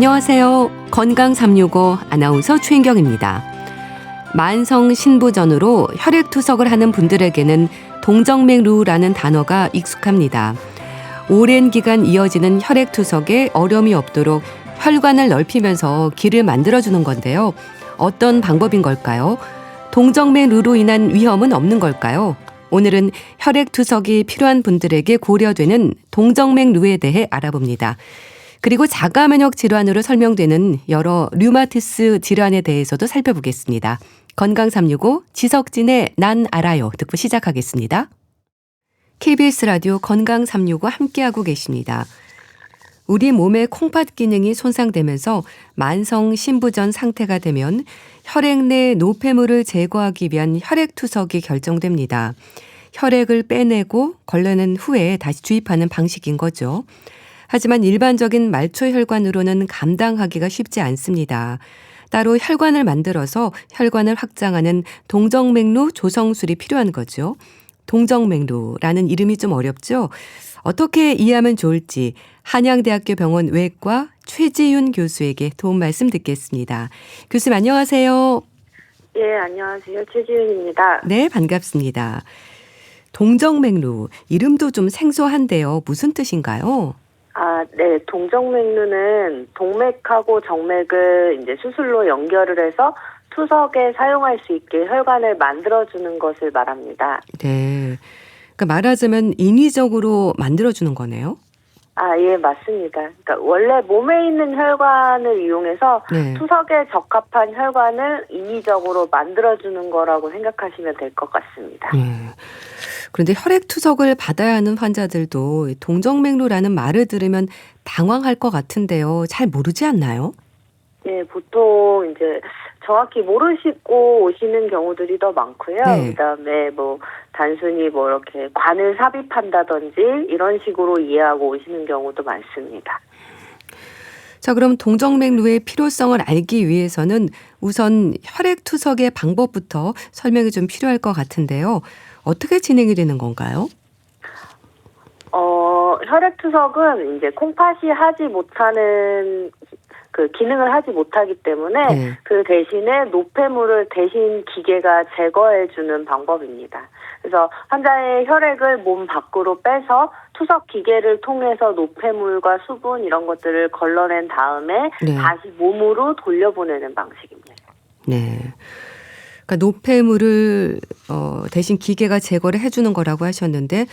안녕하세요. 건강 365 아나운서 최인경입니다. 만성 신부전으로 혈액투석을 하는 분들에게는 동정맥류라는 단어가 익숙합니다. 오랜 기간 이어지는 혈액투석에 어려움이 없도록 혈관을 넓히면서 길을 만들어주는 건데요. 어떤 방법인 걸까요? 동정맥류로 인한 위험은 없는 걸까요? 오늘은 혈액투석이 필요한 분들에게 고려되는 동정맥류에 대해 알아봅니다. 그리고 자가면역 질환으로 설명되는 여러 류마티스 질환에 대해서도 살펴보겠습니다. 건강 365 지석진의 난 알아요 듣고 시작하겠습니다. KBS 라디오 건강 365 함께하고 계십니다. 우리 몸의 콩팥 기능이 손상되면서 만성 신부전 상태가 되면 혈액 내 노폐물을 제거하기 위한 혈액투석이 결정됩니다. 혈액을 빼내고 걸러낸 후에 다시 주입하는 방식인 거죠. 하지만 일반적인 말초혈관으로는 감당하기가 쉽지 않습니다. 따로 혈관을 만들어서 혈관을 확장하는 동정맥류 조성술이 필요한 거죠. 동정맥류라는 이름이 좀 어렵죠? 어떻게 이해하면 좋을지 한양대학교 병원 외과 최지윤 교수에게 도움 말씀 듣겠습니다. 교수님 안녕하세요. 예, 안녕하세요. 최지윤입니다. 네, 반갑습니다. 동정맥류, 이름도 좀 생소한데요. 무슨 뜻인가요? 네. 동정맥류는 동맥하고 정맥을 이제 수술로 연결을 해서 투석에 사용할 수 있게 혈관을 만들어주는 것을 말합니다. 네. 그러니까 말하자면 인위적으로 만들어주는 거네요? 예, 맞습니다. 그러니까 원래 몸에 있는 혈관을 이용해서 네. 투석에 적합한 혈관을 인위적으로 만들어주는 거라고 생각하시면 될 것 같습니다. 그런데 혈액투석을 받아야 하는 환자들도 동정맥류라는 말을 들으면 당황할 것 같은데요. 잘 모르지 않나요? 네, 보통 이제 정확히 모르시고 오시는 경우들이 더 많고요. 네. 그다음에 단순히 이렇게 관을 삽입한다든지 이런 식으로 이해하고 오시는 경우도 많습니다. 자, 그럼 동정맥류의 필요성을 알기 위해서는 우선 혈액투석의 방법부터 설명이 좀 필요할 것 같은데요. 어떻게 진행이 되는 건가요? 혈액투석은 이제 콩팥이 하지 못하는 그 기능을 하지 못하기 때문에 네. 그 대신에 노폐물을 대신 기계가 제거해주는 방법입니다. 그래서 환자의 혈액을 몸 밖으로 빼서 투석 기계를 통해서 노폐물과 수분 이런 것들을 걸러낸 다음에 네. 다시 몸으로 돌려보내는 방식입니다. 네. 그러니까 노폐물을 대신 기계가 제거를 해주는 거라고 하셨는데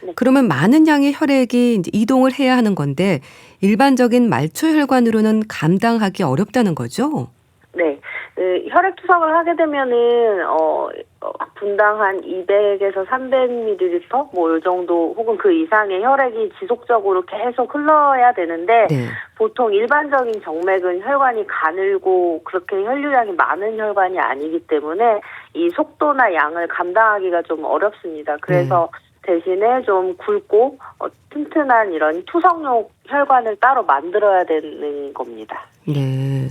네. 그러면 많은 양의 혈액이 이제 이동을 해야 하는 건데 일반적인 말초혈관으로는 감당하기 어렵다는 거죠? 네. 혈액투석을 하게 되면은 분당 한 200에서 300ml 이 정도 혹은 그 이상의 혈액이 지속적으로 계속 흘러야 되는데 네. 보통 일반적인 정맥은 혈관이 가늘고 그렇게 혈류량이 많은 혈관이 아니기 때문에 이 속도나 양을 감당하기가 좀 어렵습니다. 그래서 대신에 좀 굵고 튼튼한 이런 투석용 혈관을 따로 만들어야 되는 겁니다. 네.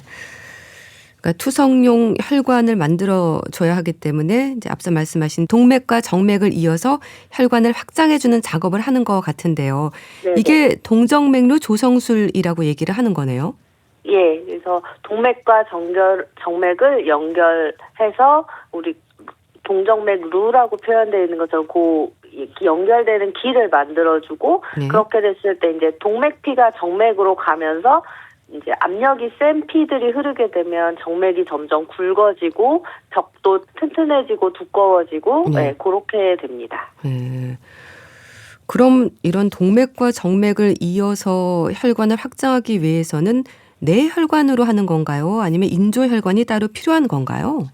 그러니까 투석용 혈관을 만들어줘야 하기 때문에 이제 앞서 말씀하신 동맥과 정맥을 이어서 혈관을 확장해주는 작업을 하는 것 같은데요. 네네. 이게 동정맥류 조성술이라고 얘기를 하는 거네요. 예, 그래서 동맥과 정맥을 연결해서 우리 동정맥류라고 표현되어 있는 것처럼 연결되는 길을 만들어주고 네. 그렇게 됐을 때 이제 동맥피가 정맥으로 가면서 이제 압력이 센 피들이 흐르게 되면 정맥이 점점 굵어지고 벽도 튼튼해지고 두꺼워지고 네. 그렇게 됩니다. 네. 그럼 이런 동맥과 정맥을 이어서 혈관을 확장하기 위해서는 내혈관으로 하는 건가요? 아니면 인조혈관이 따로 필요한 건가요?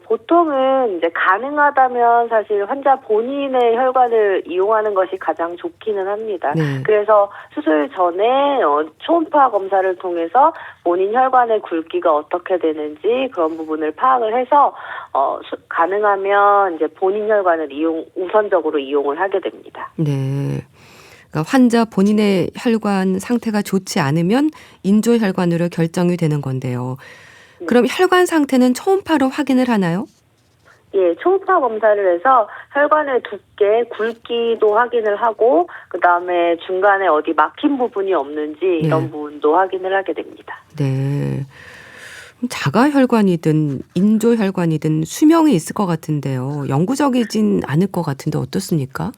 보통은 이제 가능하다면 사실 환자 본인의 혈관을 이용하는 것이 가장 좋기는 합니다. 네. 그래서 수술 전에 초음파 검사를 통해서 본인 혈관의 굵기가 어떻게 되는지 그런 부분을 파악을 해서 가능하면 이제 본인 혈관을 우선적으로 이용을 하게 됩니다. 네. 그러니까 환자 본인의 혈관 상태가 좋지 않으면 인조혈관으로 결정이 되는 건데요. 그럼 혈관 상태는 초음파로 확인을 하나요? 예, 초음파 검사를 해서 혈관의 두께, 굵기도 확인을 하고 그다음에 중간에 어디 막힌 부분이 없는지 이런 네. 부분도 확인을 하게 됩니다. 네. 자가혈관이든 인조혈관이든 수명이 있을 것 같은데요. 영구적이진 않을 것 같은데 어떻습니까?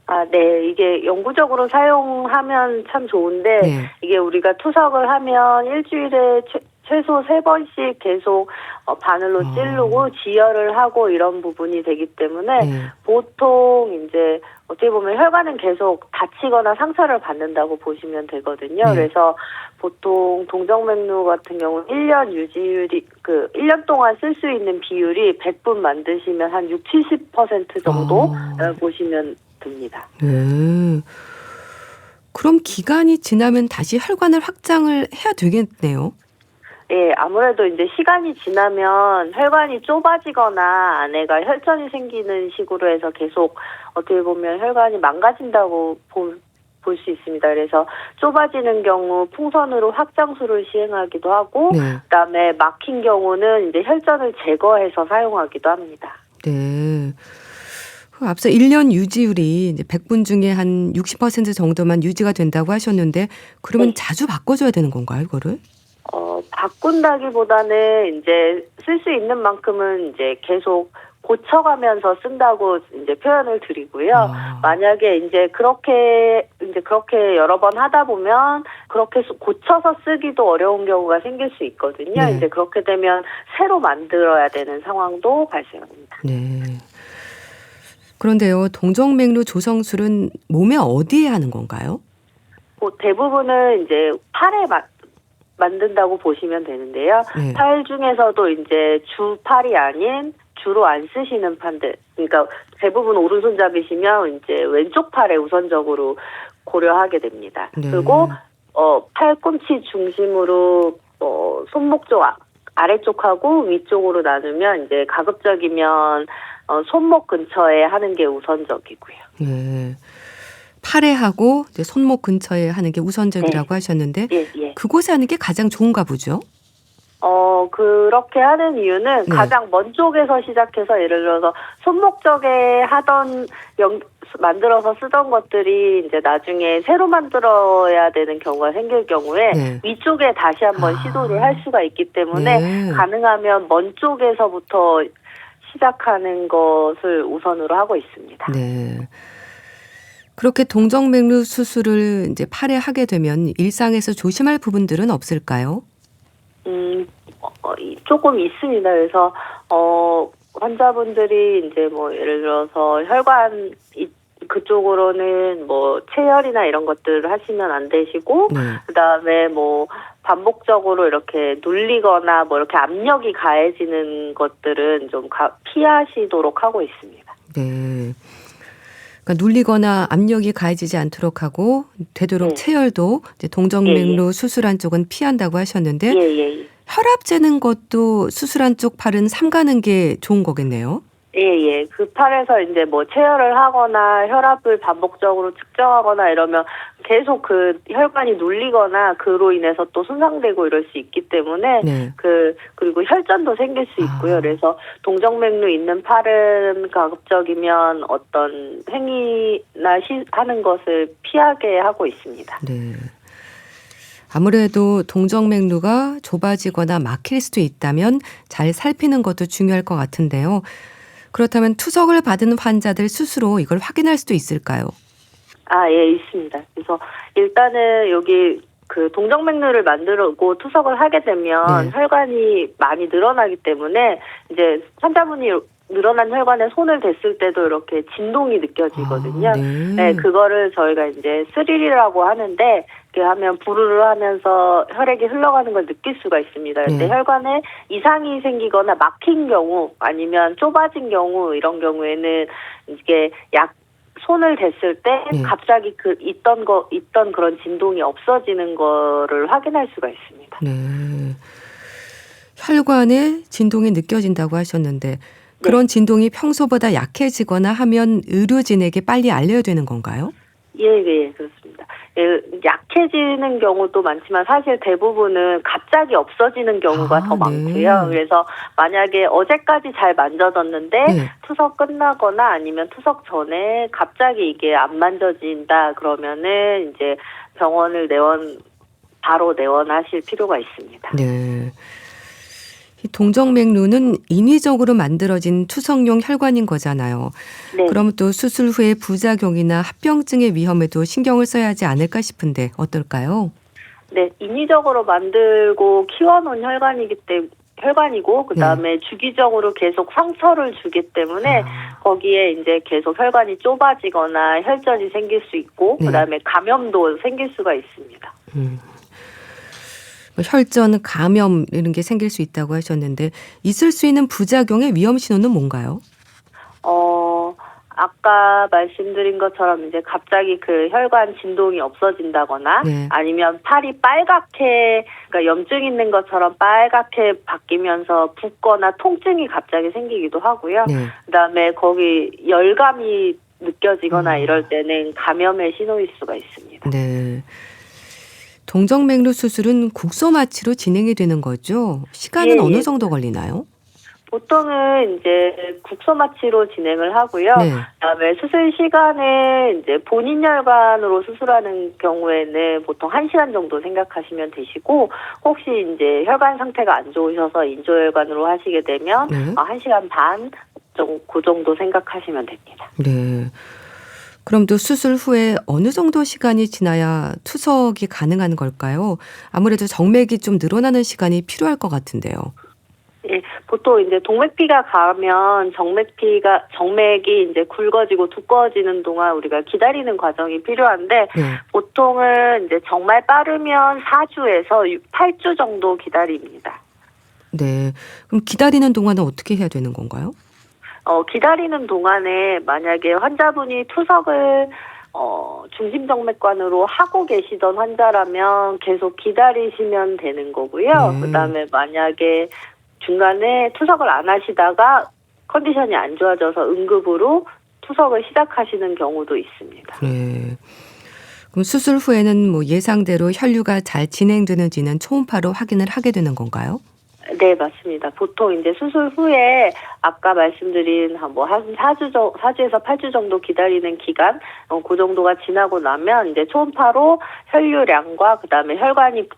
아, 네. 이게 영구적으로 사용하면 참 좋은데 네. 이게 우리가 투석을 하면 일주일에 최소 3번씩 계속 바늘로 찌르고 지혈을 하고 이런 부분이 되기 때문에 네. 보통 이제 어떻게 보면 혈관은 계속 다치거나 상처를 받는다고 보시면 되거든요. 네. 그래서 보통 동정맥류 같은 경우 1년 유지율이 1년 동안 쓸 수 있는 비율이 100분 만드시면 한 60-70% 정도 보시면 됩니다. 네. 그럼 기간이 지나면 다시 혈관을 확장을 해야 되겠네요. 예, 아무래도 이제 시간이 지나면 혈관이 좁아지거나 안에가 혈전이 생기는 식으로 해서 계속 어떻게 보면 혈관이 망가진다고 볼 수 있습니다. 그래서 좁아지는 경우 풍선으로 확장술을 시행하기도 하고 네. 그다음에 막힌 경우는 이제 혈전을 제거해서 사용하기도 합니다. 네. 앞서 1년 유지율이 이제 100분 중에 한 60% 정도만 유지가 된다고 하셨는데 그러면 네. 자주 바꿔줘야 되는 건가요, 이거를? 바꾼다기보다는 이제 쓸 수 있는 만큼은 이제 계속 고쳐가면서 쓴다고 이제 표현을 드리고요. 만약에 이제 그렇게 여러 번 하다 보면 그렇게 고쳐서 쓰기도 어려운 경우가 생길 수 있거든요. 네. 이제 그렇게 되면 새로 만들어야 되는 상황도 발생합니다. 네. 그런데요, 동정맥류 조성술은 몸에 어디에 하는 건가요? 대부분은 이제 팔에 만든다고 보시면 되는데요. 네. 팔 중에서도 이제 주팔이 아닌 주로 안 쓰시는 판들, 그러니까 대부분 오른손잡이시면 이제 왼쪽 팔에 우선적으로 고려하게 됩니다. 네. 그리고 팔꿈치 중심으로 손목 쪽 아래쪽하고 위쪽으로 나누면 이제 가급적이면 손목 근처에 하는 게 우선적이고요. 네. 팔에 하고 이제 손목 근처에 하는 게 우선적이라고 네. 하셨는데 예. 그곳에 하는 게 가장 좋은가 보죠? 그렇게 하는 이유는 네. 가장 먼 쪽에서 시작해서 예를 들어서 손목 쪽에 만들어서 쓰던 것들이 이제 나중에 새로 만들어야 되는 경우가 생길 경우에 네. 위쪽에 다시 한번 시도를 할 수가 있기 때문에 네. 가능하면 먼 쪽에서부터 시작하는 것을 우선으로 하고 있습니다. 네. 그렇게 동정맥류 수술을 이제 팔에 하게 되면 일상에서 조심할 부분들은 없을까요? 조금 있습니다. 그래서 환자분들이 이제 뭐 예를 들어서 혈관 그쪽으로는 뭐 체열이나 이런 것들을 하시면 안 되시고 네. 그다음에 뭐 반복적으로 이렇게 눌리거나 뭐 이렇게 압력이 가해지는 것들은 좀 피하시도록 하고 있습니다. 네. 그러니까 눌리거나 압력이 가해지지 않도록 하고 되도록 네. 체열도 이제 동정맥류 수술한 쪽은 피한다고 하셨는데 예. 혈압 재는 것도 수술한 쪽 팔은 삼가는 게 좋은 거겠네요. 예. 그 팔에서 이제 뭐 체열을 하거나 혈압을 반복적으로 측정하거나 이러면 계속 그 혈관이 눌리거나 그로 인해서 또 손상되고 이럴 수 있기 때문에 네. 그리고 혈전도 생길 수 있고요. 그래서 동정맥류 있는 팔은 가급적이면 어떤 행위나 하는 것을 피하게 하고 있습니다. 네. 아무래도 동정맥류가 좁아지거나 막힐 수도 있다면 잘 살피는 것도 중요할 것 같은데요. 그렇다면 투석을 받은 환자들 스스로 이걸 확인할 수도 있을까요? 예, 있습니다. 그래서 일단은 여기 그 동정맥류를 만들고 투석을 하게 되면 네. 혈관이 많이 늘어나기 때문에 이제 환자분이 늘어난 혈관에 손을 댔을 때도 이렇게 진동이 느껴지거든요. 네, 그거를 저희가 이제 스릴이라고 하는데 이렇게 하면 부르르 하면서 혈액이 흘러가는 걸 느낄 수가 있습니다. 근데 혈관에 이상이 생기거나 막힌 경우 아니면 좁아진 경우 이런 경우에는 이게 손을 댔을 때 갑자기 있던 그런 진동이 없어지는 거를 확인할 수가 있습니다. 네. 혈관에 진동이 느껴진다고 하셨는데 그런 진동이 평소보다 약해지거나 하면 의료진에게 빨리 알려야 되는 건가요? 예, 그렇습니다. 예, 약해지는 경우도 많지만 사실 대부분은 갑자기 없어지는 경우가 더 많고요. 네. 그래서 만약에 어제까지 잘 만져졌는데 네. 투석 끝나거나 아니면 투석 전에 갑자기 이게 안 만져진다 그러면은 이제 병원을 바로 내원하실 필요가 있습니다. 네. 이 동정맥류는 인위적으로 만들어진 투석용 혈관인 거잖아요. 네. 그럼 또 수술 후에 부작용이나 합병증의 위험에도 신경을 써야 하지 않을까 싶은데 어떨까요? 네, 인위적으로 만들고 키워놓은 혈관이고 그다음에 주기적으로 계속 상처를 주기 때문에 거기에 이제 계속 혈관이 좁아지거나 혈전이 생길 수 있고 네. 그다음에 감염도 생길 수가 있습니다. 뭐 혈전, 감염 이런 게 생길 수 있다고 하셨는데 있을 수 있는 부작용의 위험 신호는 뭔가요? 아까 말씀드린 것처럼 이제 갑자기 그 혈관 진동이 없어진다거나 네. 아니면 팔이 빨갛게 그러니까 염증 있는 것처럼 빨갛게 바뀌면서 붓거나 통증이 갑자기 생기기도 하고요. 네. 그다음에 거기 열감이 느껴지거나 이럴 때는 감염의 신호일 수가 있습니다. 네. 동정맥류 수술은 국소마취로 진행이 되는 거죠? 시간은 예, 어느 예. 정도 걸리나요? 보통은 이제 국소마취로 진행을 하고요. 네. 그다음에 수술 시간은 이제 본인 혈관으로 수술하는 경우에는 보통 1시간 정도 생각하시면 되시고 혹시 이제 혈관 상태가 안 좋으셔서 인조혈관으로 하시게 되면 네. 1시간 반 그 정도 생각하시면 됩니다. 네. 그럼 또 수술 후에 어느 정도 시간이 지나야 투석이 가능한 걸까요? 아무래도 정맥이 좀 늘어나는 시간이 필요할 것 같은데요. 예, 보통 이제 동맥피가 가면 정맥이 이제 굵어지고 두꺼워지는 동안 우리가 기다리는 과정이 필요한데 네. 보통은 이제 정말 빠르면 4주에서 8주 정도 기다립니다. 네. 그럼 기다리는 동안은 어떻게 해야 되는 건가요? 기다리는 동안에 만약에 환자분이 투석을 중심정맥관으로 하고 계시던 환자라면 계속 기다리시면 되는 거고요. 네. 그다음에 만약에 중간에 투석을 안 하시다가 컨디션이 안 좋아져서 응급으로 투석을 시작하시는 경우도 있습니다. 네. 그럼 수술 후에는 뭐 예상대로 혈류가 잘 진행되는지는 초음파로 확인을 하게 되는 건가요? 네, 맞습니다. 보통 이제 수술 후에 아까 말씀드린 한 4주에서 8주 정도 기다리는 기간, 그 정도가 지나고 나면 이제 초음파로 혈류량과 그다음에 혈관이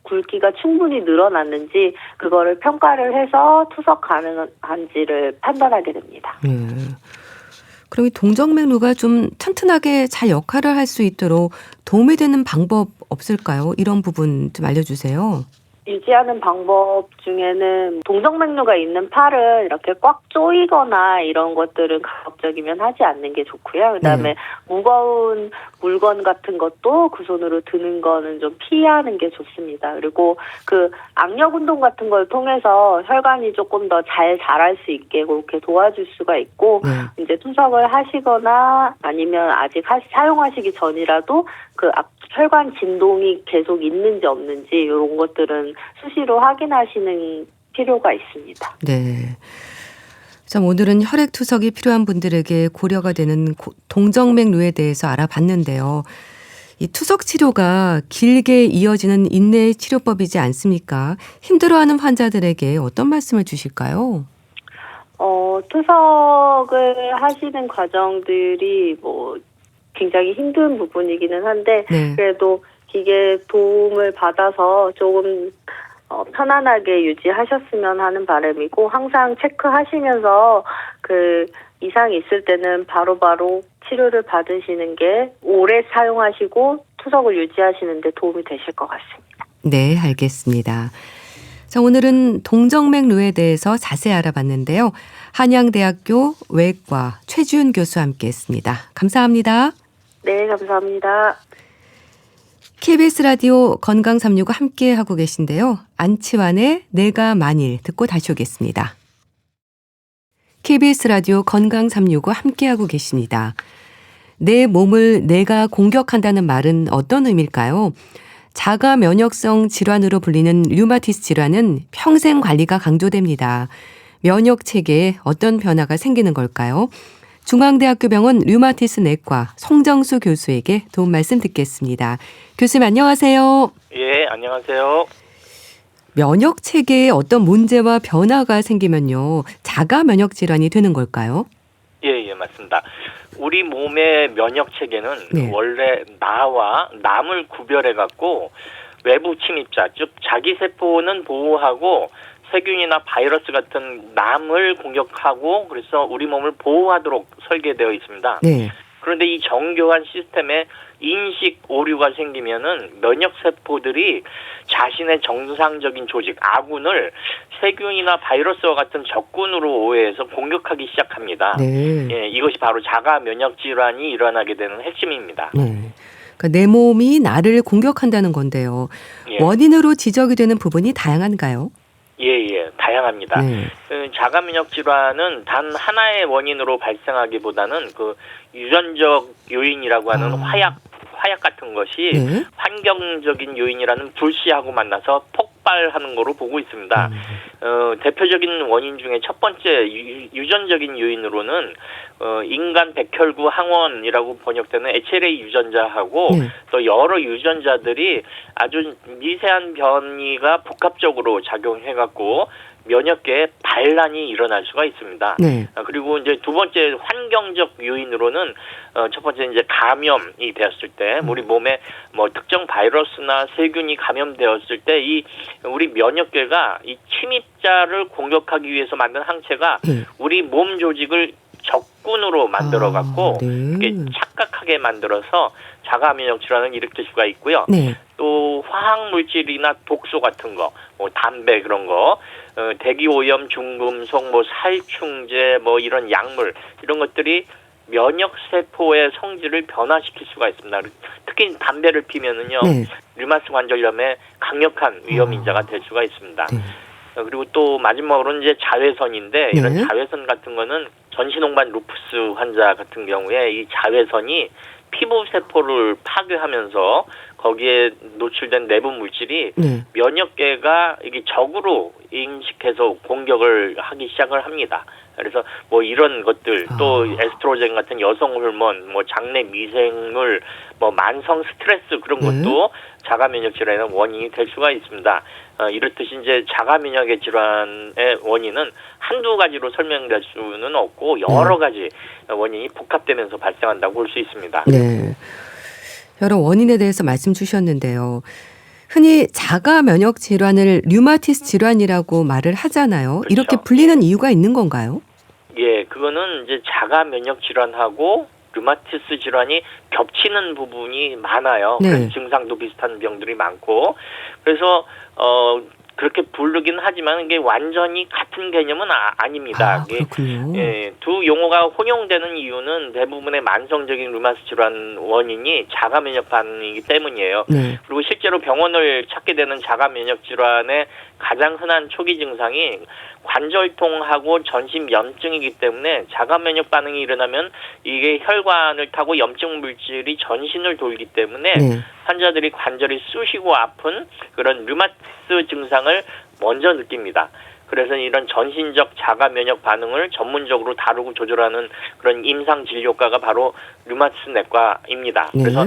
굵기가 충분히 늘어났는지 그거를 평가를 해서 투석 가능한지를 판단하게 됩니다. 그럼 이 동정맥류가 좀 튼튼하게 잘 역할을 할 수 있도록 도움이 되는 방법 없을까요? 이런 부분 좀 알려주세요. 유지하는 방법 중에는 동정맥류가 있는 팔을 이렇게 꽉 조이거나 이런 것들은 가급적이면 하지 않는 게 좋고요. 그다음에 무거운 물건 같은 것도 그 손으로 드는 거는 좀 피하는 게 좋습니다. 그리고 그 악력 운동 같은 걸 통해서 혈관이 조금 더 잘 자랄 수 있게 그렇게 도와줄 수가 있고 이제 투석을 하시거나 아니면 아직 사용하시기 전이라도 그 혈관 진동이 계속 있는지 없는지 이런 것들은 수시로 확인하시는 필요가 있습니다. 네. 참 오늘은 혈액 투석이 필요한 분들에게 고려가 되는 동정맥류에 대해서 알아봤는데요. 이 투석 치료가 길게 이어지는 인내의 치료법이지 않습니까? 힘들어하는 환자들에게 어떤 말씀을 주실까요? 투석을 하시는 과정들이 굉장히 힘든 부분이기는 한데 그래도 기계 도움을 받아서 조금 편안하게 유지하셨으면 하는 바람이고 항상 체크하시면서 그 이상이 있을 때는 바로바로 치료를 받으시는 게 오래 사용하시고 투석을 유지하시는 데 도움이 되실 것 같습니다. 네, 알겠습니다. 자, 오늘은 동정맥류에 대해서 자세히 알아봤는데요. 한양대학교 외과 최지훈 교수와 함께했습니다. 감사합니다. 네, 감사합니다. KBS 라디오 건강365 함께하고 계신데요. 안치환의 내가 만일 듣고 다시 오겠습니다. KBS 라디오 건강365 함께하고 계십니다. 내 몸을 내가 공격한다는 말은 어떤 의미일까요? 자가 면역성 질환으로 불리는 류마티스 질환은 평생 관리가 강조됩니다. 면역 체계에 어떤 변화가 생기는 걸까요? 중앙대학교 병원 류마티스 내과 송정수 교수에게 도움 말씀 듣겠습니다. 교수님 안녕하세요. 예, 안녕하세요. 면역 체계에 어떤 문제와 변화가 생기면요, 자가 면역 질환이 되는 걸까요? 예, 맞습니다. 우리 몸의 면역 체계는 네. 원래 나와 남을 구별해 갖고 외부 침입자, 즉 자기 세포는 보호하고 세균이나 바이러스 같은 남을 공격하고 그래서 우리 몸을 보호하도록 설계되어 있습니다. 네. 그런데 이 정교한 시스템에 인식 오류가 생기면은 면역 세포들이 자신의 정상적인 조직, 아군을 세균이나 바이러스와 같은 적군으로 오해해서 공격하기 시작합니다. 네. 예, 이것이 바로 자가 면역 질환이 일어나게 되는 핵심입니다. 네. 그러니까 내 몸이 나를 공격한다는 건데요. 예. 원인으로 지적이 되는 부분이 다양한가요? 예, 다양합니다. 네. 자가 면역 질환은 단 하나의 원인으로 발생하기보다는 그 유전적 요인이라고 하는 화약 같은 것이 네. 환경적인 요인이라는 불씨하고 만나서 폭발하는 거로 보고 있습니다. 대표적인 원인 중에 첫 번째 유전적인 요인으로는 인간 백혈구 항원이라고 번역되는 HLA 유전자하고 네. 또 여러 유전자들이 아주 미세한 변이가 복합적으로 작용해갖고 면역계에 반란이 일어날 수가 있습니다. 네. 그리고 이제 두 번째 환경적 요인으로는 첫 번째 이제 감염이 되었을 때 우리 몸에 뭐 특정 바이러스나 세균이 감염되었을 때 이 우리 면역계가 이 침입자를 공격하기 위해서 만든 항체가 네. 우리 몸 조직을 적군으로 만들어 갖고 네. 이렇게 착각하게 만들어서 자가 면역 질환을 일으킬 수가 있고요. 네. 또 화학 물질이나 독소 같은 거, 뭐 담배 그런 거, 대기 오염, 중금속, 뭐 살충제, 뭐 이런 약물 이런 것들이 면역 세포의 성질을 변화시킬 수가 있습니다. 특히 담배를 피면은요, 네. 류마티스 관절염의 강력한 위험 인자가 될 수가 있습니다. 네. 그리고 또 마지막으로는 이제 자외선인데 네. 이런 자외선 같은 거는 전신홍반 루푸스 환자 같은 경우에 이 자외선이 피부 세포를 파괴하면서 거기에 노출된 내부 물질이 네. 면역계가 이게 적으로 인식해서 공격을 하기 시작을 합니다. 그래서 뭐 이런 것들 또 에스트로겐 같은 여성 호르몬, 뭐 장내 미생물, 뭐 만성 스트레스 그런 것도 자가 면역 질환의 원인이 될 수가 있습니다. 이렇듯이 이제 자가 면역의 질환의 원인은 한두 가지로 설명될 수는 없고 여러 가지 원인이 복합되면서 발생한다고 볼 수 있습니다. 네. 여러 원인에 대해서 말씀 주셨는데요. 흔히 자가 면역 질환을 류마티스 질환이라고 말을 하잖아요. 그렇죠. 이렇게 불리는 이유가 있는 건가요? 예, 그거는 이제 자가 면역 질환하고 류마티스 질환이 겹치는 부분이 많아요. 네. 그래서 증상도 비슷한 병들이 많고 그래서 그렇게 부르긴 하지만 이게 완전히 같은 개념은 아닙니다. 그렇군요. 예, 두 용어가 혼용되는 이유는 대부분의 만성적인 류마티스 질환 원인이 자가 면역 반응이기 때문이에요. 네. 그리고 실제로 병원을 찾게 되는 자가 면역 질환의 가장 흔한 초기 증상이 관절통하고 전신 염증이기 때문에 자가 면역 반응이 일어나면 이게 혈관을 타고 염증 물질이 전신을 돌기 때문에 네. 환자들이 관절이 쑤시고 아픈 그런 류마티스 증상을 먼저 느낍니다. 그래서 이런 전신적 자가 면역 반응을 전문적으로 다루고 조절하는 그런 임상 진료과가 바로 류마티스 내과입니다. 네. 그래서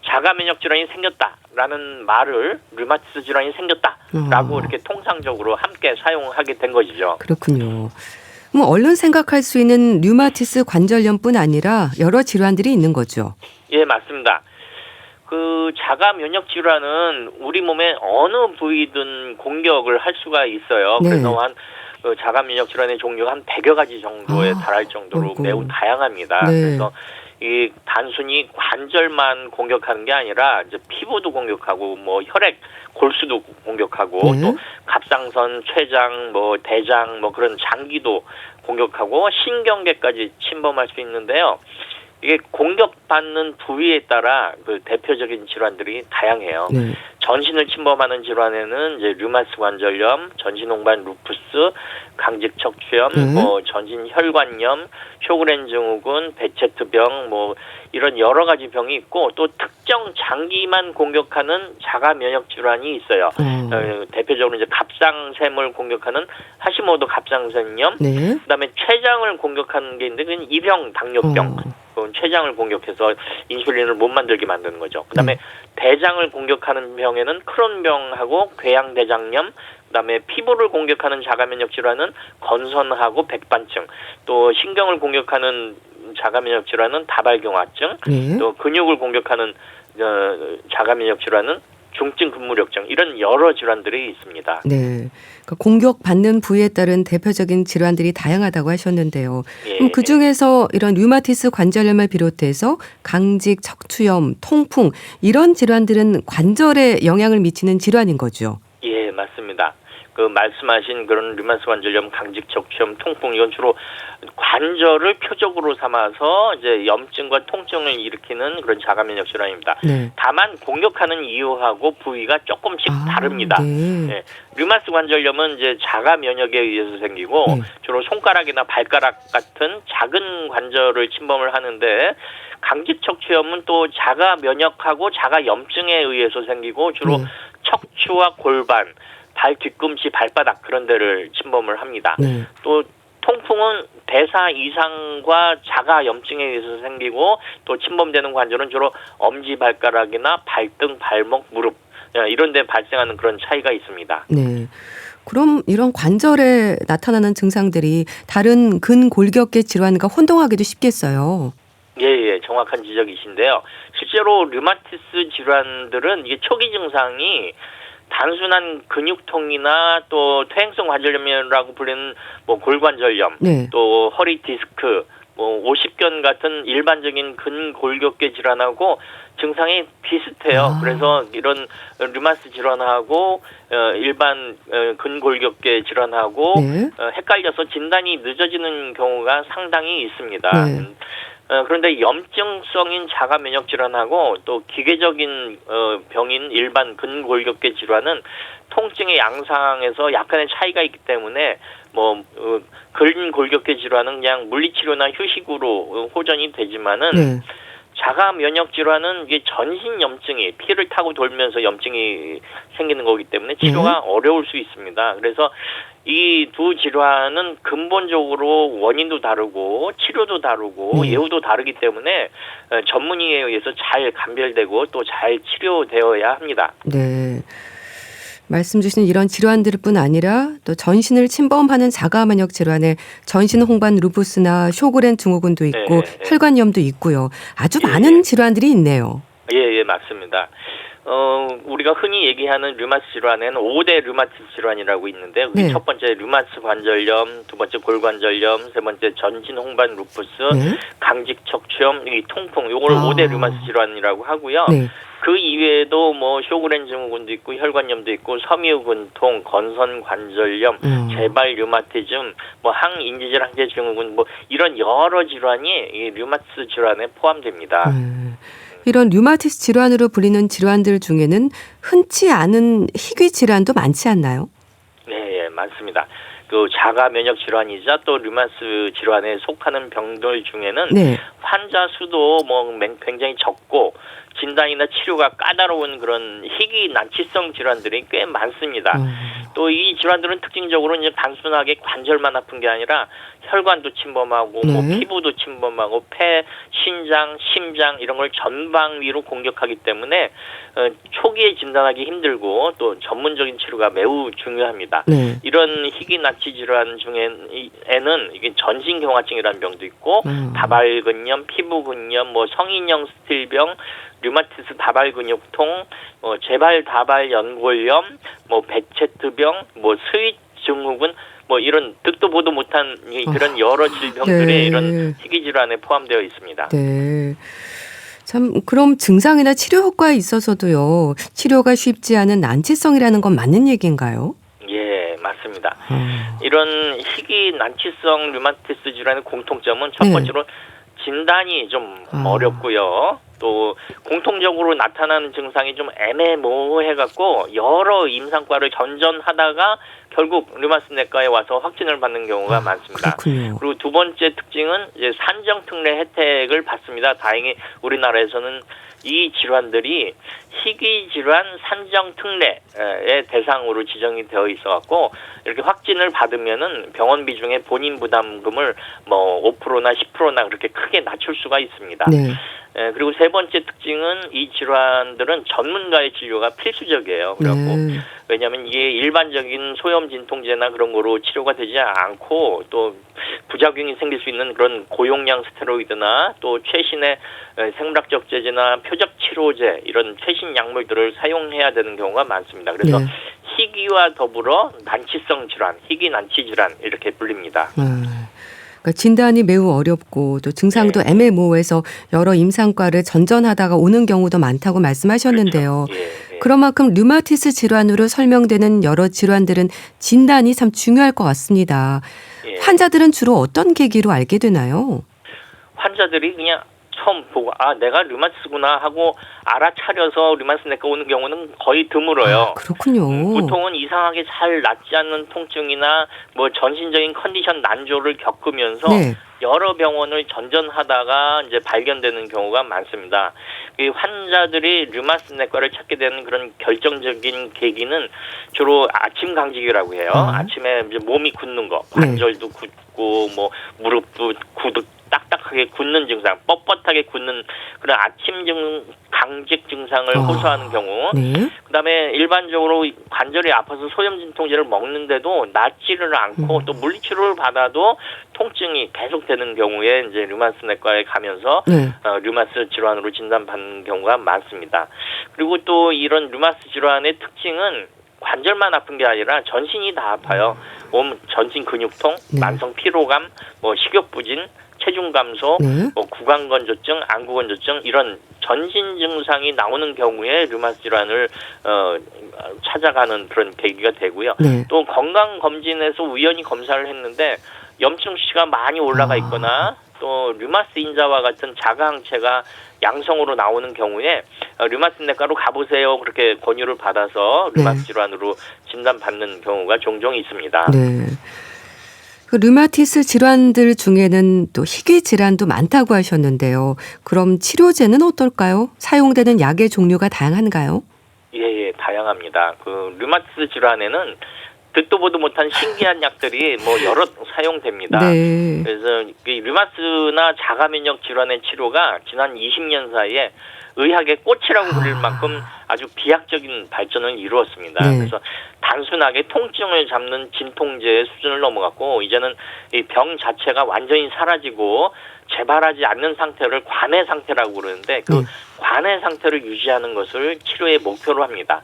자가 면역 질환이 생겼다라는 말을 류마티스 질환이 생겼다라고 이렇게 통상적으로 함께 사용하게 된 것이죠. 그렇군요. 그럼 얼른 생각할 수 있는 류마티스 관절염뿐 아니라 여러 질환들이 있는 거죠. 예, 맞습니다. 그 자가 면역 질환은 우리 몸의 어느 부위든 공격을 할 수가 있어요. 네. 그래서 그 자가 면역 질환의 종류가 한 100여 가지 정도에 달할 정도로 어이구. 매우 다양합니다. 네. 그래서 이 단순히 관절만 공격하는 게 아니라 이제 피부도 공격하고 뭐 혈액, 골수도 공격하고 네. 또 갑상선, 췌장, 뭐 대장, 뭐 그런 장기도 공격하고 신경계까지 침범할 수 있는데요. 이게 공격 공격받는 부위에 따라 그 대표적인 질환들이 다양해요. 네. 전신을 침범하는 질환에는 이제 류마스 관절염, 전신홍반 루푸스, 강직 척추염, 뭐 전신 혈관염, 쇼그렌 증후군, 베체트병, 뭐 이런 여러 가지 병이 있고 또 특정 장기만 공격하는 자가 면역 질환이 있어요. 대표적으로 이제 갑상샘을 공격하는 하시모토 갑상선염, 네. 그다음에 췌장을 공격하는 게 있는데 그건 이병 당뇨병. 그건 췌장을 공격해서 인슐린을 못 만들게 만드는 거죠. 그다음에 대장을 공격하는 병에는 크론병하고 궤양대장염, 그다음에 피부를 공격하는 자가면역 질환은 건선하고 백반증, 또 신경을 공격하는 자가면역 질환은 다발경화증, 네. 또 근육을 공격하는 자가면역 질환은 중증 근무력증, 이런 여러 질환들이 있습니다. 네. 그러니까 공격받는 부위에 따른 대표적인 질환들이 다양하다고 하셨는데요. 예. 그럼 그중에서 이런 류마티스 관절염을 비롯해서 강직, 척추염, 통풍 이런 질환들은 관절에 영향을 미치는 질환인 거죠. 예, 맞습니다. 그 말씀하신 그런 류마스 관절염, 강직 척추염, 통풍, 이건 주로 관절을 표적으로 삼아서 이제 염증과 통증을 일으키는 그런 자가면역 질환입니다. 네. 다만 공격하는 이유하고 부위가 조금씩 다릅니다. 네. 네. 류마스 관절염은 이제 자가 면역에 의해서 생기고 주로 손가락이나 발가락 같은 작은 관절을 침범을 하는데, 강직 척추염은 또 자가 면역하고 자가 염증에 의해서 생기고 주로 척추와 골반, 발 뒤꿈치, 발바닥 그런 데를 침범을 합니다. 네. 또 통풍은 대사 이상과 자가 염증에 의해서 생기고 또 침범되는 관절은 주로 엄지발가락이나 발등, 발목, 무릎 이런 데 발생하는 그런 차이가 있습니다. 네. 그럼 이런 관절에 나타나는 증상들이 다른 근골격계 질환과 혼동하기도 쉽겠어요. 예, 정확한 지적이신데요. 실제로 류마티스 질환들은 이게 초기 증상이 단순한 근육통이나 또 퇴행성 관절염이라고 불리는 뭐 골관절염, 또 허리 디스크, 뭐 50견 같은 일반적인 근골격계 질환하고 증상이 비슷해요. 그래서 이런 류마스 질환하고 일반 근골격계 질환하고 헷갈려서 진단이 늦어지는 경우가 상당히 있습니다. 그런데 염증성인 자가면역 질환하고 또 기계적인 병인 일반 근골격계 질환은 통증의 양상에서 약간의 차이가 있기 때문에 뭐 근골격계 질환은 그냥 물리치료나 휴식으로 호전이 되지만은 자가 면역 질환은 이게 전신 염증이 피를 타고 돌면서 염증이 생기는 거기 때문에 치료가 어려울 수 있습니다. 그래서 이 두 질환은 근본적으로 원인도 다르고 치료도 다르고 예후도 다르기 때문에 전문의에 의해서 잘 감별되고 또 잘 치료되어야 합니다. 네. 말씀 주신 이런 질환들뿐 아니라 또 전신을 침범하는 자가면역 질환에 전신 홍반 루푸스나 쇼그렌 증후군도 있고 혈관염도 있고요. 아주 많은 질환들이 있네요. 예, 맞습니다. 우리가 흔히 얘기하는 류마스 질환에는 5대 류마티스 질환이라고 있는데 첫 번째 류마스 관절염, 두 번째 골관절염, 세 번째 전신 홍반 루푸스, 강직 척추염, 이 통풍, 요걸 5대 류마스 질환이라고 하고요. 그 이외에도 뭐 쇼그렌 증후군도 있고 혈관염도 있고 섬유근통, 건선 관절염, 재발 류마티즘, 뭐 항인지질 항체 증후군, 뭐 이런 여러 질환이 이 류마티스 질환에 포함됩니다. 이런 류마티스 질환으로 불리는 질환들 중에는 흔치 않은 희귀 질환도 많지 않나요? 네, 많습니다. 그 자가 면역 질환이자 또 류마티스 질환에 속하는 병들 중에는 환자 수도 뭐 굉장히 적고 진단이나 치료가 까다로운 그런 희귀 난치성 질환들이 꽤 많습니다. 또 이 질환들은 특징적으로 이제 단순하게 관절만 아픈 게 아니라 혈관도 침범하고 뭐 피부도 침범하고 폐, 신장, 심장 이런 걸 전방위로 공격하기 때문에 초기에 진단하기 힘들고 또 전문적인 치료가 매우 중요합니다. 이런 희귀 난치 질환 중에는 이게 전신경화증이라는 병도 있고 다발근염, 피부근염, 뭐 성인형 스틸병, 류마티스 다발근육통, 재발 다발 연골염, 뭐 베체트병, 뭐 스윗 증후군, 뭐 이런 듣도 보도 못한 그런 여러 질병들이 이런 희귀 질환에 포함되어 있습니다. 네. 참 그럼 증상이나 치료 효과에 있어서도요. 치료가 쉽지 않은 난치성이라는 건 맞는 얘기인가요? 예, 맞습니다. 이런 희귀 난치성 류마티스 질환의 공통점은 첫 번째로 진단이 좀 어렵고요. 또 공통적으로 나타나는 증상이 좀 애매모호해갖고 여러 임상과를 전전하다가 결국 류마티스 내과에 와서 확진을 받는 경우가 많습니다. 그렇군요. 그리고 두 번째 특징은 이제 산정특례 혜택을 받습니다. 다행히 우리나라에서는 이 질환들이 희귀질환 산정특례의 대상으로 지정이 되어 있어갖고 이렇게 확진을 받으면은 병원비 중에 본인 부담금을 뭐 5%나 10%나 그렇게 크게 낮출 수가 있습니다. 네. 그리고 세 번째 특징은 이 질환들은 전문가의 진료가 필수적이에요. 그래갖고 왜냐하면 이게 일반적인 소염 진통제나 그런 거로 치료가 되지 않고 또 부작용이 생길 수 있는 그런 고용량 스테로이드나 또 최신의 생물학적 제제나 표적 치료제 이런 최신 약물들을 사용해야 되는 경우가 많습니다. 그래서 희귀와 더불어 난치성 질환, 희귀 난치 질환 이렇게 불립니다. 그러니까 진단이 매우 어렵고 또 증상도 애매모호해서 여러 임상과를 전전하다가 오는 경우도 많다고 말씀하셨는데요. 그렇죠. 그런 만큼 류마티스 질환으로 설명되는 여러 질환들은 진단이 참 중요할 것 같습니다. 환자들은 주로 어떤 계기로 알게 되나요? 환자들이 그냥 처음 보고 내가 류마티스구나 하고 알아차려서 류마티스 내과 오는 경우는 거의 드물어요. 그렇군요. 보통은 이상하게 잘 낫지 않는 통증이나 뭐 전신적인 컨디션 난조를 겪으면서 여러 병원을 전전하다가 이제 발견되는 경우가 많습니다. 이 환자들이 류마티스 내과를 찾게 되는 그런 결정적인 계기는 주로 아침 강직이라고 해요. 아침에 이제 몸이 굳는 거, 관절도 굳고 뭐 무릎도 딱딱하게 굳는 증상, 뻣뻣하게 굳는 그런 아침 강직 증상을 호소하는 경우. 그다음에 일반적으로 관절이 아파서 소염 진통제를 먹는데도 낫지를 않고 또 물리치료를 받아도 통증이 계속되는 경우에 이제 류마티스 내과에 가면서 류마티스 질환으로 진단받는 경우가 많습니다. 그리고 또 이런 류마티스 질환의 특징은 관절만 아픈 게 아니라 전신이 다 아파요. 몸 전신 근육통, 만성 피로감, 뭐 식욕 부진, 체중 감소, 뭐 구강건조증, 안구건조증 이런 전신 증상이 나오는 경우에 류마티스 질환을 찾아가는 그런 계기가 되고요. 또 건강 검진에서 우연히 검사를 했는데 염증 수치가 많이 올라가 있거나 또 류마티스 인자와 같은 자가항체가 양성으로 나오는 경우에 류마티스 내과로 가보세요 그렇게 권유를 받아서 류마티스 질환으로 진단받는 경우가 종종 있습니다. 그 류마티스 질환들 중에는 또 희귀 질환도 많다고 하셨는데요. 그럼 치료제는 어떨까요? 사용되는 약의 종류가 다양한가요? 예, 다양합니다. 그 류마티스 질환에는 듣도 보도 못한 신기한 약들이 뭐 여러 사용됩니다. 그래서 이 류마티스나 자가면역 질환의 치료가 지난 20년 사이에 의학의 꽃이라고 부릴 만큼 아주 비약적인 발전을 이루었습니다. 그래서 단순하게 통증을 잡는 진통제의 수준을 넘어갔고 이제는 이 병 자체가 완전히 사라지고 재발하지 않는 상태를 관해 상태라고 그러는데 그 관해 상태를 유지하는 것을 치료의 목표로 합니다.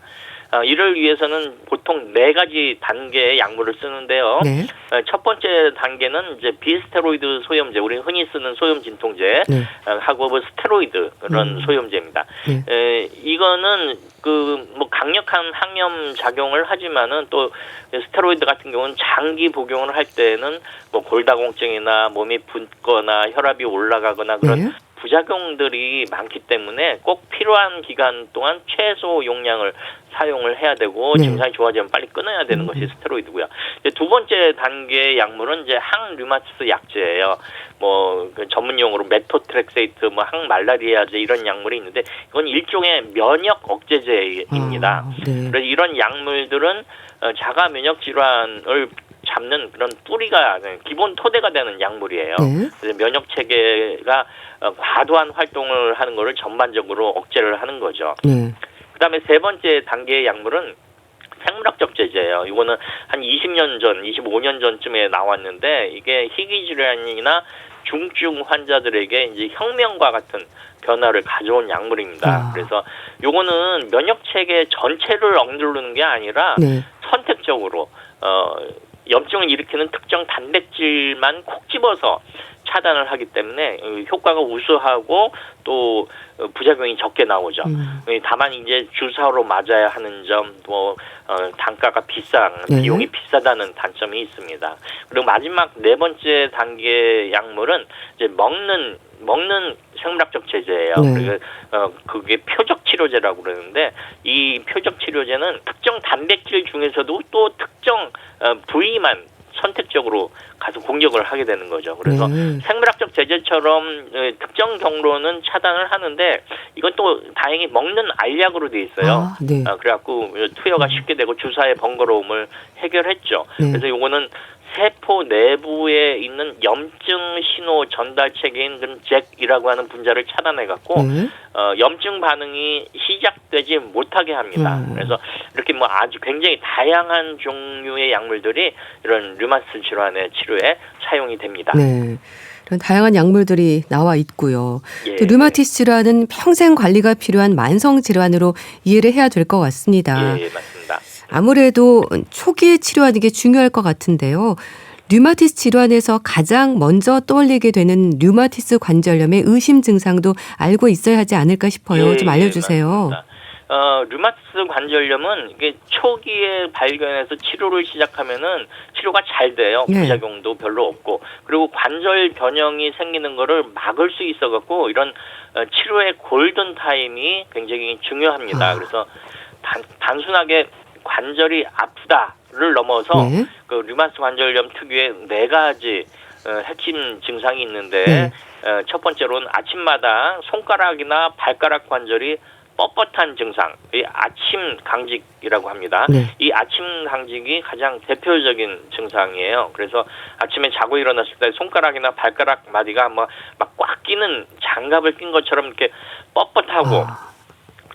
이를 위해서는 보통 4가지 단계의 약물을 쓰는데요. 첫 번째 단계는 이제 비스테로이드 소염제, 우리 흔히 쓰는 소염 진통제 하고 뭐 스테로이드 그런 소염제입니다. 이거는 그 뭐 강력한 항염 작용을 하지만은 또 스테로이드 같은 경우는 장기 복용을 할 때는 뭐 골다공증이나 몸이 붓거나 혈압이 올라가거나 그런 부작용들이 많기 때문에 꼭 필요한 기간 동안 최소 용량을 사용을 해야 되고 증상이 좋아지면 빨리 끊어야 되는 것이 스테로이드고요. 이제 두 번째 단계의 약물은 이제 항류마티스 약제예요. 뭐 그 전문 용어로 메토트렉세이트, 뭐 항말라리아제 이런 약물이 있는데 이건 일종의 면역 억제제입니다. 그래서 이런 약물들은 자가 면역 질환을 잡는 그런 뿌리가 기본 토대가 되는 약물이에요. 그래서 면역 체계가 과도한 활동을 하는 것을 전반적으로 억제를 하는 거죠. 그다음에 세 번째 단계의 약물은 생물학적 제제예요. 이거는 한 20년 전, 25년 전쯤에 나왔는데 이게 희귀 질환이나 중증 환자들에게 이제 혁명과 같은 변화를 가져온 약물입니다. 그래서 요거는 면역 체계 전체를 억누르는 게 아니라 선택적으로 염증을 일으키는 특정 단백질만 콕 집어서 차단을 하기 때문에 효과가 우수하고 또 부작용이 적게 나오죠. 다만 이제 주사로 맞아야 하는 점, 뭐 단가가 비용이 비싸다는 단점이 있습니다. 그리고 마지막 네 번째 단계 약물은 이제 먹는 먹는 생물학적 제제예요. 네. 그게 표적 치료제라고 그러는데 이 표적 치료제는 특정 단백질 중에서도 또 특정 부위만 선택적으로 가서 공격을 하게 되는 거죠. 그래서 생물학적 제제처럼 특정 경로는 차단을 하는데 이건 또 다행히 먹는 알약으로 돼 있어요. 네. 그래갖고 투여가 쉽게 되고 주사의 번거로움을 해결했죠. 네. 그래서 요거는 세포 내부에 있는 염증 신호 전달 체계인 잭이라고 하는 분자를 차단해갖고 염증 반응이 시작되지 못하게 합니다. 그래서 이렇게 뭐 아주 굉장히 다양한 종류의 약물들이 이런 류마티스 질환의 치료에 사용이 됩니다. 네. 이런 다양한 약물들이 나와 있고요. 예. 또 류마티스 질환은 평생 관리가 필요한 만성 질환으로 이해를 해야 될 것 같습니다. 예, 맞습니다. 아무래도 초기에 치료하는 게 중요할 것 같은데요. 류마티스 질환에서 가장 먼저 떠올리게 되는 류마티스 관절염의 의심 증상도 알고 있어야 하지 않을까 싶어요. 예, 좀 알려주세요. 류마티스 관절염은 이게 초기에 발견해서 치료를 시작하면은 치료가 잘 돼요. 네. 부작용도 별로 없고, 그리고 관절 변형이 생기는 거를 막을 수 있어갖고 이런 치료의 골든 타임이 굉장히 중요합니다. 그래서 단순하게 관절이 아프다를 넘어서 그 류마티스 관절염 특유의 4가지 핵심 증상이 있는데 첫 번째로는 아침마다 손가락이나 발가락 관절이 뻣뻣한 증상, 이 아침 강직이라고 합니다. 이 아침 강직이 가장 대표적인 증상이에요. 그래서 아침에 자고 일어났을 때 손가락이나 발가락 마디가 막 꽉 끼는 장갑을 낀 것처럼 이렇게 뻣뻣하고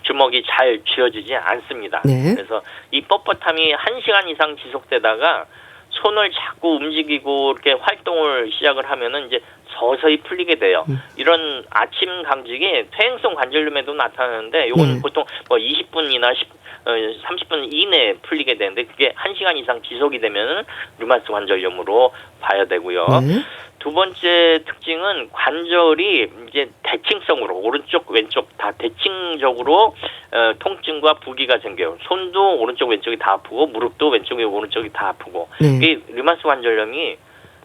주먹이 잘 쥐어지지 않습니다. 그래서 이 뻣뻣함이 1시간 이상 지속되다가 손을 자꾸 움직이고 이렇게 활동을 시작을 하면은 이제 서서히 풀리게 돼요. 이런 아침 강직이 퇴행성 관절염에도 나타나는데 이건 보통 뭐 20분이나 30분 이내에 풀리게 되는데 그게 1시간 이상 지속이 되면은 류마티스 관절염으로 봐야 되고요. 두 번째 특징은 관절이 이제 대칭성으로 오른쪽 왼쪽 다 대칭적으로 통증과 부기가 생겨요. 손도 오른쪽 왼쪽이 다 아프고 무릎도 왼쪽이 오른쪽이 다 아프고 이 류마티스 관절염이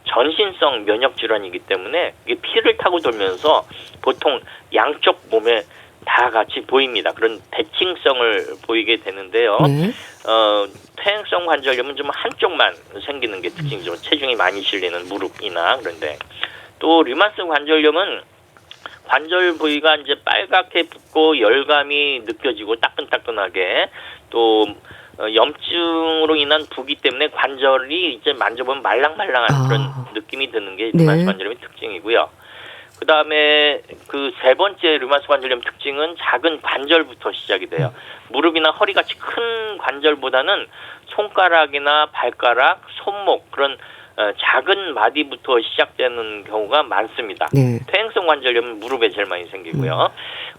전신성 면역 질환이기 때문에 이게 피를 타고 돌면서 보통 양쪽 몸에 다 같이 보입니다. 그런 대칭성을 보이게 되는데요. 퇴행성 관절염은 좀 한쪽만 생기는 게 특징이죠. 체중이 많이 실리는 무릎이나 그런데 또 류마티스 관절염은 관절 부위가 이제 빨갛게 붓고 열감이 느껴지고 따끈따끈하게 또 염증으로 인한 부기 때문에 관절이 이제 만져보면 말랑말랑한 그런 느낌이 드는 게 류마티스 관절염의 특징이고요. 그 다음에 그 3번째 류마티스 관절염 특징은 작은 관절부터 시작이 돼요. 무릎이나 허리같이 큰 관절보다는 손가락이나 발가락, 손목 그런 작은 마디부터 시작되는 경우가 많습니다. 퇴행성 관절염은 무릎에 제일 많이 생기고요.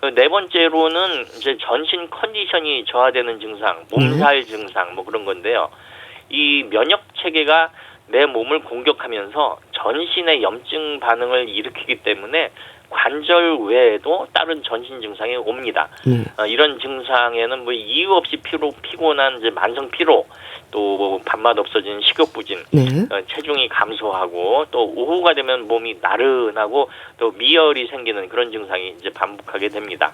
4번째로는 이제 전신 컨디션이 저하되는 증상, 몸살 증상 뭐 그런 건데요. 이 면역 체계가 내 몸을 공격하면서 전신의 염증 반응을 일으키기 때문에 관절 외에도 다른 전신 증상이 옵니다. 이런 증상에는 뭐 이유 없이 피곤한 이제 만성 피로, 또 뭐 밥맛 없어지는 식욕부진, 체중이 감소하고 또 오후가 되면 몸이 나른하고 또 미열이 생기는 그런 증상이 이제 반복하게 됩니다.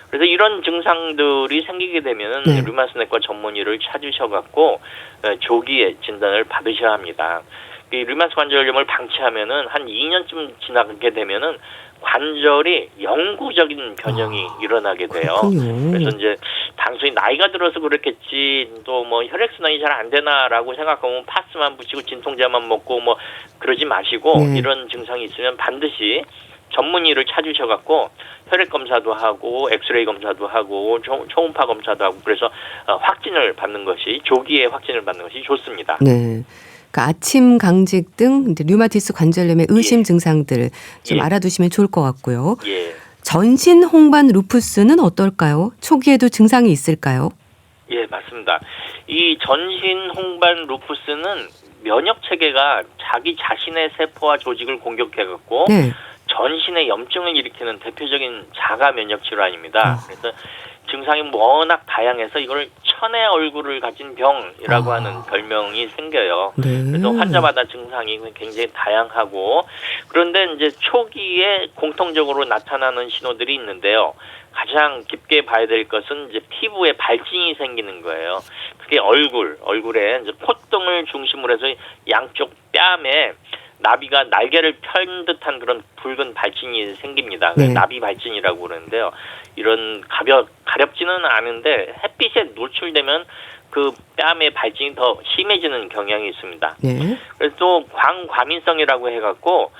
그래서 이런 증상들이 생기게 되면은 류마티스 내과 전문의를 찾으셔갖고 조기에 진단을 받으셔야 합니다. 이 류마티스 관절염을 방치하면은 한 2년쯤 지나게 되면은 관절이 영구적인 변형이 일어나게 돼요. 그래서 이제 단순히 나이가 들어서 그렇겠지 또 뭐 혈액순환이 잘 안 되나라고 생각하면 파스만 붙이고 진통제만 먹고 뭐 그러지 마시고 이런 증상이 있으면 반드시 전문의를 찾으셔갖고 혈액 검사도 하고 엑스레이 검사도 하고 초음파 검사도 하고 그래서 확진을 받는 것이 조기에 확진을 받는 것이 좋습니다. 그러니까 아침 강직 등 류마티스 관절염의 의심 증상들 좀 알아두시면 좋을 것 같고요. 전신 홍반 루푸스는 어떨까요? 초기에도 증상이 있을까요? 예, 맞습니다. 이 전신 홍반 루푸스는 면역 체계가 자기 자신의 세포와 조직을 공격해갖고 전신에 염증을 일으키는 대표적인 자가 면역 질환입니다. 그래서 증상이 워낙 다양해서 이걸 천의 얼굴을 가진 병이라고 하는 별명이 생겨요. 네. 그래서 환자마다 증상이 굉장히 다양하고 그런데 이제 초기에 공통적으로 나타나는 신호들이 있는데요. 가장 깊게 봐야 될 것은 이제 피부에 발진이 생기는 거예요. 그게 얼굴에 이제 콧등을 중심으로 해서 양쪽 뺨에 나비가 날개를 편 듯한 그런 붉은 발진이 생깁니다. 네. 나비 발진이라고 그러는데요. 이런 가렵지는 않은데 햇빛에 노출되면 그 뺨의 발진이 더 심해지는 경향이 있습니다. 네. 그래서 또 광과민성이라고 해갖고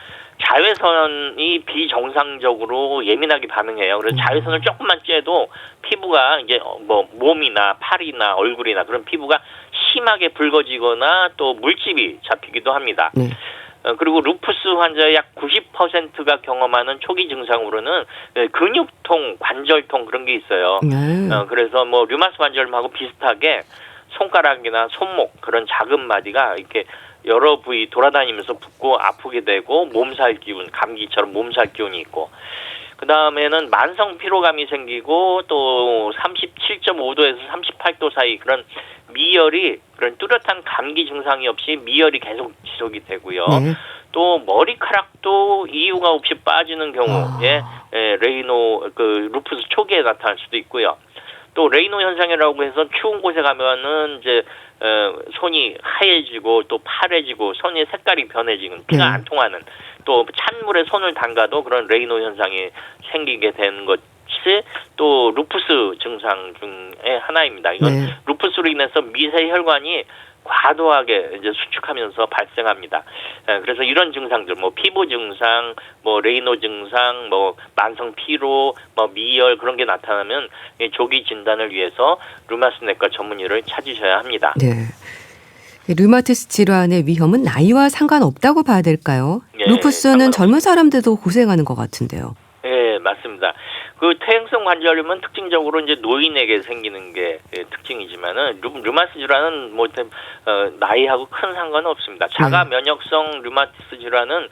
자외선이 비정상적으로 예민하게 반응해요. 그래서 자외선을 조금만 쬐도 피부가 이제 뭐 몸이나 팔이나 얼굴이나 그런 피부가 심하게 붉어지거나 또 물집이 잡히기도 합니다. 네. 그리고 루푸스 환자의 약 90%가 경험하는 초기 증상으로는 근육통, 관절통 그런 게 있어요. 네. 그래서 뭐 류마스 관절염하고 비슷하게 손가락이나 손목 그런 작은 마디가 이렇게 여러 부위 돌아다니면서 붓고 아프게 되고 몸살 기운, 감기처럼 몸살 기운이 있고 그 다음에는 만성 피로감이 생기고 또 37.5도에서 38도 사이 그런 미열이 그런 뚜렷한 감기 증상이 없이 미열이 계속 지속이 되고요. 네. 또 머리카락도 이유가 없이 빠지는 경우에 레이노 루푸스 초기에 나타날 수도 있고요. 또 레이노 현상이라고 해서 추운 곳에 가면은 이제 손이 하얘지고 또 파래지고 손의 색깔이 변해지는 피가 안 통하는 또 찬물에 손을 담가도 그런 레이노 현상이 생기게 되는 것이 또 루푸스 증상 중에 하나입니다. 이건 루푸스로 인해서 미세 혈관이 과도하게 이제 수축하면서 발생합니다. 그래서 이런 증상들, 뭐 피부 증상, 뭐 레이노 증상, 뭐 만성 피로, 뭐 미열 그런 게 나타나면 조기 진단을 위해서 류마스 내과 전문의를 찾으셔야 합니다. 네. 류마티스 질환의 위험은 나이와 상관없다고 봐야 될까요? 예, 루푸스는 젊은 사람들도 고생하는 것 같은데요. 네, 맞습니다. 그 퇴행성 관절염은 특징적으로 이제 노인에게 생기는 게 특징이지만은 류마티스 질환은 뭐 나이하고 큰 상관은 없습니다. 자가 면역성 류마티스 질환은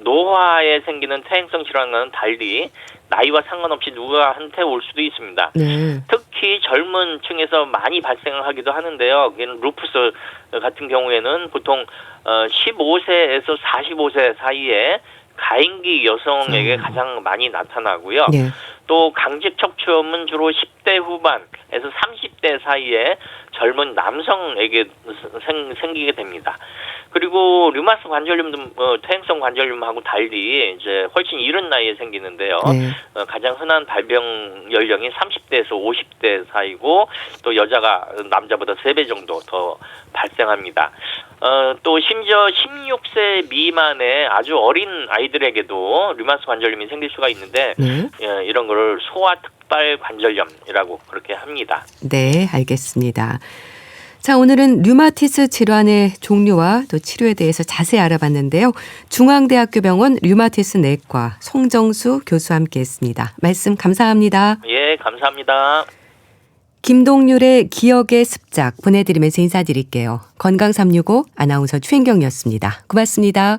노화에 생기는 퇴행성 질환과는 달리 나이와 상관없이 누구한테 올 수도 있습니다. 네. 특히 젊은 층에서 많이 발생하기도 하는데요. 루푸스 같은 경우에는 보통 15세에서 45세 사이에 가임기 여성에게 가장 많이 나타나고요. 네. 또 강직 척추염은 주로 10대 후반에서 30대 사이에 젊은 남성에게 생기게 됩니다. 그리고 류마스 관절염도 퇴행성 관절염하고 달리 이제 훨씬 이른 나이에 생기는데요. 가장 흔한 발병 연령이 30대에서 50대 사이고 또 여자가 남자보다 3배 정도 더 발생합니다. 또 심지어 16세 미만의 아주 어린 아이들에게도 류마스 관절염이 생길 수가 있는데 이런 거를 소아 특발 관절염이라고 그렇게 합니다. 네, 알겠습니다. 자, 오늘은 류마티스 질환의 종류와 또 치료에 대해서 자세히 알아봤는데요. 중앙대학교 병원 류마티스 내과 송정수 교수와 함께했습니다. 말씀 감사합니다. 예, 감사합니다. 김동률의 기억의 습작 보내드리면서 인사드릴게요. 건강365 아나운서 최인경이었습니다. 고맙습니다.